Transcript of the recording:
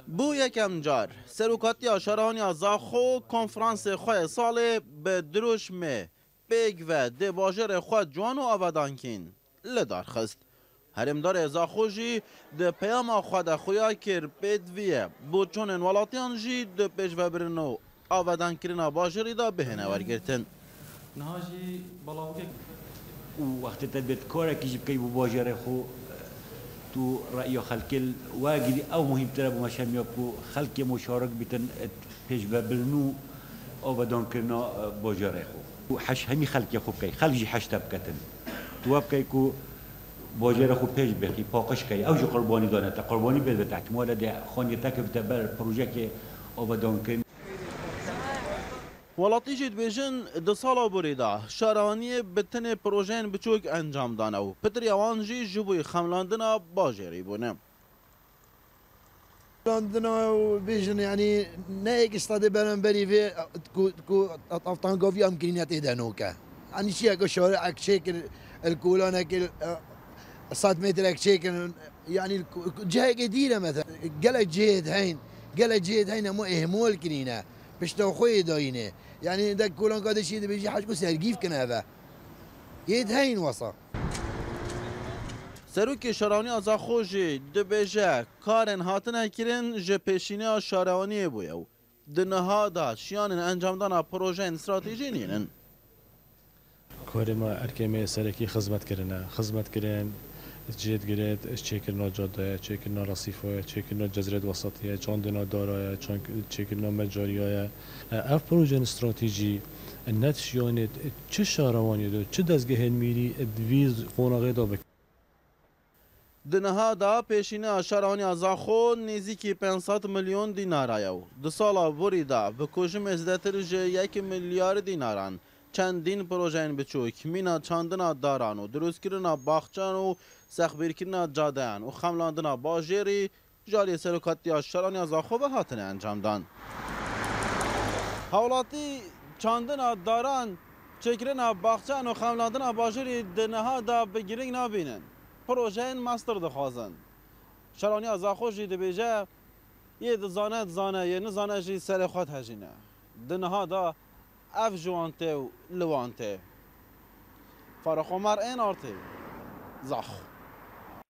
بو یکم جار سروکاتی شارانی زاخو کنفرانس خواه سال به دروش می بیگ و ده باجر خواه جوان و آبادانکین لدار خست هرمدار زاخو جی ده پیام خواه ده خویا کر پیدویه بو چونن ولاتیان جی ده پیش و برنو آبادانکرنا باجری دا بهنه ورگرتن نهاجی بلاوکه وقت تدبير كورة كيجيب كيبو باجر خو تو رأي خلق الواجد أو مهم ترى بمشان يبكو خلق مشارك بتن پیش ببرنو أو بدون كنا باجر خو حش همي خلق خو كي خلق حش تبكتن تو أبكي كو باجر خو پیش بخي باقش كي أو جو قرباني دانه قرباني بيد احتمال ده خانية تكب تبر بروجكت أو بدون كن ولاتی جید بیشن دو سالا بریده شارانی بتن پروژین بچوک انجام دانه و پتر یوان جی جبوی خملاندنا باجری بونه خملاندنا بیشن یعنی نه استاده برن بری و کو اطفال قوی امکانیت ایدانوکه یعنی چی اگه شارع اکشکل الکولان اکل 100 متر اکشکل یعنی جای جدیده مثلا قلت جهد هين مو اهمال كنينه بشتو خوي داينه يعني ده كولان قاعد شيء بيجي حاجه سرقيف كنا هذا يد هين وصا سروک شارانی از خوشی دبیجه کارن هاتنه کرن ج پیشینه شارانی بویو دنها دا شیان انجام دانا پروژه استراتژی نینن کار ما ارکیم سرکی خدمت کردن جد گرد چکرنا جاده چکرنا رصیفه چکرنا جزیره وسطیه چاندنا دارایه چکرنا مجاریه اف پروژه استراتژی نتشیانت چه شهروانی دو چه دزگه میری دویز قوناغه دا بک دنها دا پیشینه شارانی از خو نزدیکی 500 میلیون دینار آیو دو سالا بوری دا به کوشم ازدتر ج 1 میلیارد دیناران چندین پروژین بچوک مینا چاندنا داران و دروست کردنا باغچان و سخبیر کردنا جادهان و خملاندنا باجری جاری سروکاتی شارانی از خو به هاتنه انجام دان حوالاتی چاندنا داران چکرنا باغچان و خملاندنا باجری دنها دا بگیرنگ نبینن پروژه ماستر دخوازن شارانی از خو جی دبیجه یه زانه یه نزانه جی سر خود هجینه دنها دا اف جوانته و لوانته فرخ عمر این آرته زاخ